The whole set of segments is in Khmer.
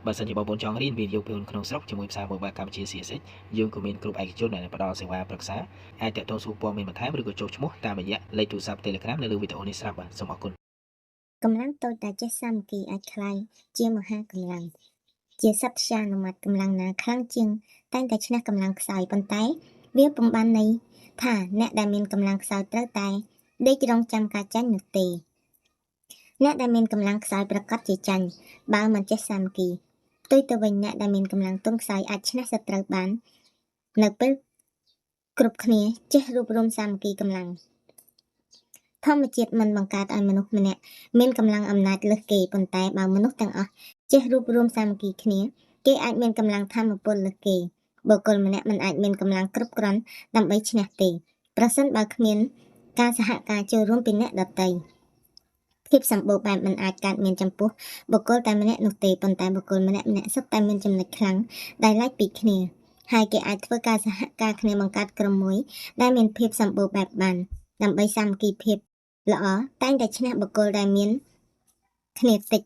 បើសិនជាបងប្អូនចង់រៀនវីដេអូពីក្នុងស្រុកជាមួយភាសាមួយបែបកម្ពុជា CSX យើងក៏មានគ្រប់ឯកជនដែលផ្ដល់សេវាប្រឹក្សាអាចតាក់ទងសួរព័ត៌មានបន្ថែមឬក៏ចុះឈ្មោះតាមរយៈលេខទូរស័ព្ទ Telegram នៅលើវីដេអូនេះស្រាប់បាទសូមអរគុណកម្លាំងតូចតែចេះសាមគ្គីអាចក្លាយជាមហាកម្លាំងជាសត្វចានុមត្តកម្លាំងណាខ្លាំងជាងតែងតែឈ្នះកម្លាំងខ្សោយប៉ុន្តែវាពុំបានន័យថាអ្នកដែលមានកម្លាំងខ្សោយត្រូវតែដេករងចាំការចាញ់នោះទេអ្នកដែលមានកម្លាំងខ្សោយប្រកាសជាចាញ់បើមិនចេះសាមគ្គីផ្ទុយទៅវិញអ្នកដែលមានកម្លាំងទន់ខ្សោយអាចឈ្នះសត្រូវបាននៅពេលគ្រប់គ្នាចេះរួបរមសាមគ្គីកម្លាំងធម្មជាតិមិនបង្កើតឲ្យមនុស្សម្នាក់មានកម្លាំងអំណាចលើសគេប៉ុន្តែបើមនុស្សទាំងអស់ចេះរួបរមសាមគ្គីគ្នាគេអាចមានកម្លាំងធម៌ពលលើសគេបុគ្គលម្នាក់មិនអាចមានកម្លាំងគ្រប់គ្រាន់ដើម្បីឈ្នះទេប្រសិនបើគ្មានការសហការចូលរួមពីអ្នកដទៃភាពសម្បូរបែបមិនអាចកើតមានចំពោះបុគ្គលតែម្នាក់នោះទេប៉ុន្តែបុគ្គលម្នាក់សុទ្ធតែមានចំណុចខ្លាំងដែលឡែកពីគ្នាហើយគេអាចធ្វើការសហការគ្នាបង្កើតក្រុមមួយដែលមានភាពសម្បូរបែបបានដើម្បីសាមគ្គីភាពល្អតែងតែឈ្នះបុគ្គលដែលមានគ្នាតិច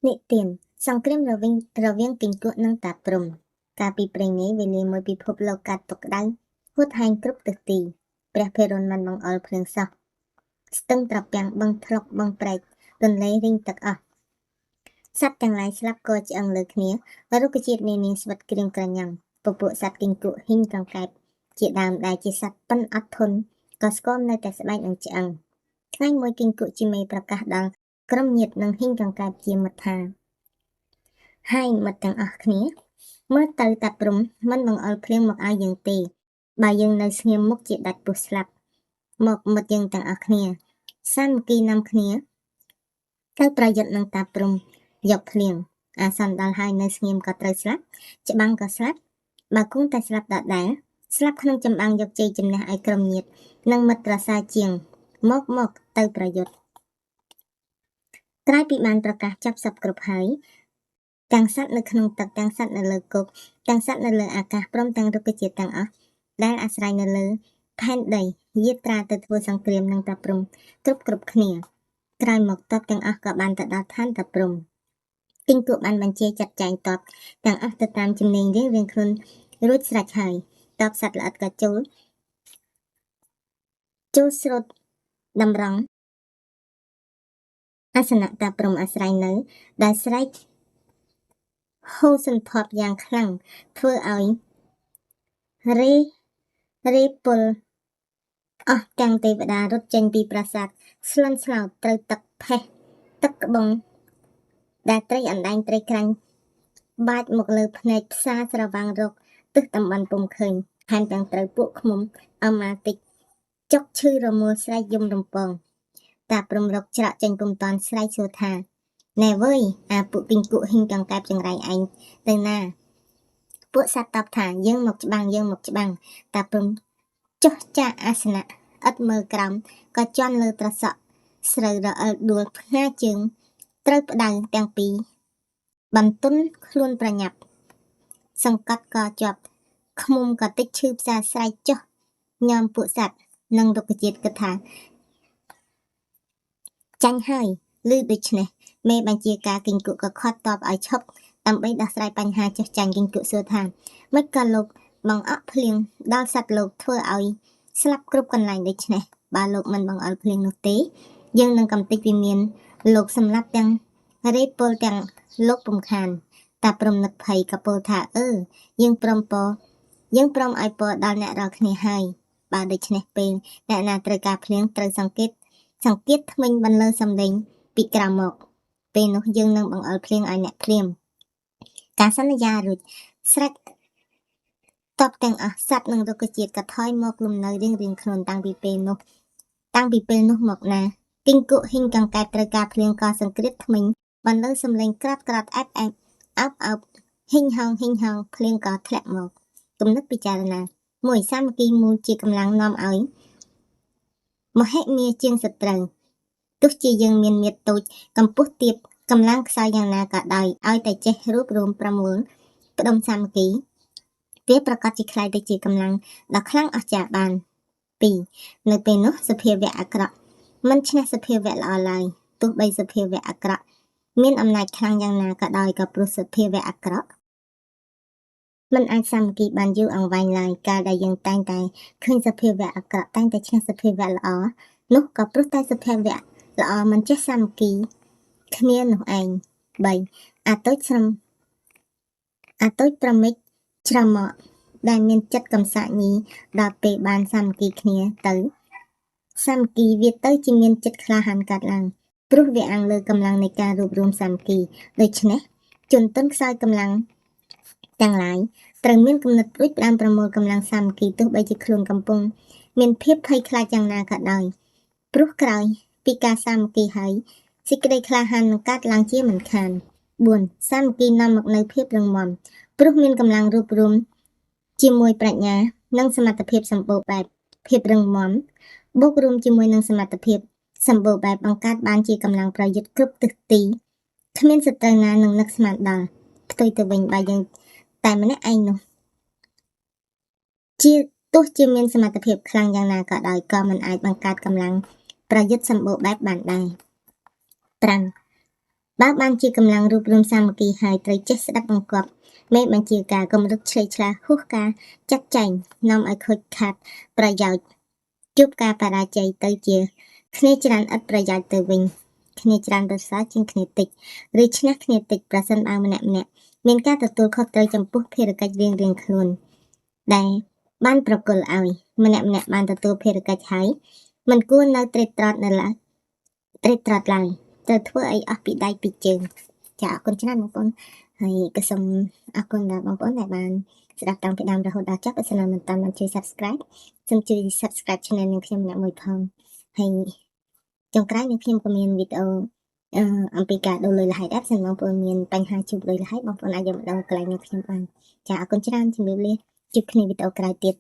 និទានសង្គ្រាមរវាងគីង្គក់និងតាព្រំកាលពីព្រេងនេះវេលាមួយពិភពលោកកាត់ទុកក្តៅហួតហែងគ្រប់ទិសទីព្រះភិរុនមិនបង្អុលភ្លើងសោះស្ទឹងត្រពាំងបឹងថ្លុកបឹងព្រែកទន្លេរីងទឹកអស់សត្វទាំងឡាយស្លាប់គរឆ្អឹងលើគ្នារុក្ខជាតិនានាស្វិតក្រៀមក្រញ៉ាំពពួកសត្វគីង្គក់ហ៊ីងកង្កែបជាដើមដែលជាសត្វប៉ិនអត់ធន់ក៏ស្គមនៅតែស្បែកនឹងឆ្អឹងថ្ងៃមួយគីង្គក់ជាមេប្រកាសដល់ក្រុមញាតិនិងហ៊ីងកង្កែបជាមិត្តថាហើយមិត្តទាំងអស់គ្នាមើលទៅតាព្រំមិនបង្អុលភ្លៀងមកឲ្យយើងទេបើយើងនៅស្ងៀមមុខជាដាច់ពោះស្លាប់មកមិត្តយើងទាំងអស់គ្នាសាមគ្គីនាំគ្នាទៅប្រយុទ្ធនឹងតាព្រំយកភ្លៀងអាសន្នដល់ហើយនៅស្ងៀមក៏ត្រូវស្លាប់ច្បាំងក៏ស្លាប់បើគង់តែស្លាប់ដដែលស្លាប់ក្នុងចម្បាំងយកជ័យជំនះឲ្យក្រុមញាតិនិងមិត្តប្រសើរជាងមកទៅប្រយុទ្ធក្រោយពីបានប្រកាសចាប់សពគ្រប់ហើយទាំងសត្វនៅក្នុងទឹកទាំងសត្វនៅលើគោកទាំងសត្វនៅលើអាកាសព្រមទាំងរុក្ខជាតិទាំងអស់ដែលអាស្រ័យនៅលើផែនដីយាត្រាទៅធ្វើសង្គ្រាមនឹងតាព្រំគ្រប់គ្នាក្រោយមកទ័ពទាំងអស់ក៏បានទៅដល់ឋានតាព្រំគីង្គក់បានបញ្ជាចាត់ចែងទ័ពទាំងអស់ទៅតាមជំនាញរៀងខ្លួនរួចស្រេចហើយទ័ពសត្វល្អិតក៏ចូលស្រូតតម្រង់អាសនៈតាព្រំអាស្រ័យនៅដែលស្រែកហូរសន្ធាប់យ៉ាងខ្លាំងធ្វើឲ្យរេពលអស់ទាំងទេវតារត់ចេញពីប្រាសាទស្លន់ស្លោតត្រូវទឹកផេះទឹកក្បឹងដែលត្រីអណ្ដែងត្រីក្រាញ់បាចមកលើភ្នែកផ្សារស្រវាំងរកទិសតំបន់ពុំឃើញថែមទាំងត្រូវពួកឃ្មុំអមាតិចចុកឈឺរមួលស្រែកយំរំពងតាព្រំរកច្រកចេញពុំតាន់ស្រែកសួរថាណែវើយអាពួកគីង្គក់ហ៊ីងកង្កែបចង្រៃឯងទៅណាពួកសត្វតបថាយើងមកច្បាំងតាព្រំចុះចាកអាសនៈឥតមើលក្រោមក៏ជន់លើត្រសក់ស្រូវរអិលដួលផ្ងាជើងត្រូវផ្ដៅទាំងពីរបន្ទន់ខ្លួនប្រញាប់សង្កត់ក៏ជាប់ឃ្មុំក៏តិចឈឺផ្សារស្រែកចុះញោមពួកសត្វនិងរុក្ខជាតិគិតថាចាញ់ហើយឬដូច្នេះមេបញ្ជាការគីង្គក់ក៏ខាត់តបឲ្យឈប់ដើម្បីដោះស្រាយបញ្ហាចុះចាញ់គីង្គក់សួរថាមិនក៏លោកបង្អក់ភ្លៀងដល់សត្វលោកធ្វើឲ្យស្លាប់គ្រប់កន្លែងដូច្នេះបើលោកមិនបង្អុលភ្លៀងនោះទេយើងនឹងកំទេចវិមានលោកសម្លាប់ទាំងរេពលទាំងលោកពំខានតាព្រំនឹកភ័យក៏ពោលថាយើងព្រមឲ្យពរដល់អ្នករាល់គ្នាហើយបើដូច្នេះពេលអ្នកណាត្រូវការភ្លៀងត្រូវសង្កេតថ្មិញបន្លឺសំឡេងពីក្រៅមកពេលនោះយើងនឹងបង្អុលភ្លៀងឲ្យអ្នកភ្លាមការសន្យារួចស្រេចតបទាំងអស់សត្វនិងរុក្ខជាតិក៏ថយមកលំនៅរៀងខ្លួនតាំងពីពេលនោះមកណាគីង្គក់ហ៊ីងកង្កែបត្រូវការភ្លៀងក៏សង្គ្រាតថ្មិញបន្លឺសំឡេងក្រាត់អែបអើបហ៊ីងហងភ្លៀងក៏ធ្លាក់មកគំនិតពិចារណាមួយសាមគ្គីមូលជាកម្លាំងនាំឲ្យមហិមាជាងសត្រូវទោះជាយើងមានមាឌតូចកម្ពស់ទាបកម្លាំងខ្សោយយ៉ាងណាក៏ដោយឲ្យតែចេះរួបរวมប្រមូលផ្ដុំសាមគ្គីវាប្រកាសជាខ្លាយទៅជាកម្លាំងដ៏ខ្លាំងអស្ចារ្យបាន 2. នៅពេលនោះសភាវៈអាក្រក់មិនឈ្នះសភាវៈល្អឡើយទោះបីសភាវៈអាក្រក់ មានអំណាចខ្លាំងយ៉ាងណាក៏ដោយក៏ព្រោះសភាវៈអាក្រក់មិនអាចសាមគ្គីបានយូរអង្វែងឡើយកាលដែលយើងតែងតែឃើញសភាវៈអាក្រក់តែងតែឈ្នះសភាវៈល្អនោះក៏ព្រោះតែសភាវៈល្អមិនចេះសាមគ្គីគ្នានោះឯង3អាតូចប្រមិចច្រមុះដែលមានចិត្តកំសាកញីដល់ពេលបានសាមគ្គីគ្នាទៅសាមគ្គីវាទៅជាមានចិត្តក្លាហានកាត់ឡើងព្រោះវាអាំងលើកម្លាំងនៃការរួបរวมសាមគ្គីដូច្នេះជនទន់ខ្សោយកម្លាំងទាំងឡាយត្រូវមានគំនិតព្រួយផ្ដើមប្រមូលកម្លាំងសាមគ្គីទោះបីជាខ្លួនកំពុងមានភាពភ័យខ្លាចយ៉ាងណាក៏ដោយព្រោះក្រោយពីការសាមគ្គីហើយសេចក្តីក្លាហាននឹងកើតឡើងជាមិនខាន4សាមគ្គីនាំមកនៅភាពរឹងមាំព្រោះមានកម្លាំងរួបរวมជាមួយប្រាជ្ញានិងសមត្ថភាពសម្បូរបែបភាពរឹងមាំបូករួមជាមួយនឹងសមត្ថភាពសម្បូរបែបបង្កើតបានជាកម្លាំងប្រយុទ្ធគ្រប់ទិសទីគ្មានសត្រូវណានឹងនឹកស្មានដល់ផ្ទុយទៅវិញបើយើងតែម្នាក់ឯងនោះជាទោះជាមានសមត្ថភាពខ្លាំងយ៉ាងណាក៏ដោយក៏មិនអាចបង្កើតកម្លាំងប្រយុទ្ធសម្បូរបែបបានដែរ5បើបានជាកម្លាំងរួបរวมសាមគ្គីហើយត្រូវចេះស្ដាប់បង្គាប់មេបញ្ជាការកម្រិតឆ្លេឆ្លាហួសការចាត់ចែងនាំឲ្យខូចខាតប្រយោជន៍ជួបការបរាជ័យទៅជាគ្នាច្រើនឥតប្រយោជន៍ទៅវិញគ្នាច្រើនប្រសើរជាងគ្នាតិចឬឈ្នះគ្នាតិចប្រសិនបើម្នាក់មានការទទួលខុសត្រូវចំពោះភារកិច្ចរៀងៗខ្លួនដែលបានប្រគល់ឲ្យម្នាក់បានទទួលភារកិច្ចហើយមិនគួរនៅត្រេតត្រត់នៅឡើយត្រូវធ្វើអីអស់ពីដៃពីជើងចាអរគុណច្រើនបងប្អូនហើយក៏សូមអរគុណដល់បងប្អូនដែលបានស្ដាប់តាំងពីដើមរហូតដល់ចប់បើសិនមិនតាមបានជួយ Subscribe សូមជួយ Subscribe Channel នឹងខ្ញុំម្នាក់មួយផងហើយចុងក្រោយនេះខ្ញុំក៏មានវីដេអូអំពីការដូរលុយលះដែរបើសិនបងប្អូនមានបញ្ហាជួបលុយលះបងប្អូនអាចយកមកដូរកន្លែងនេះខ្ញុំបានចាអរគុណច្រើនជំរាបលាជួបគ្នាវីដេអូក្រោយទៀត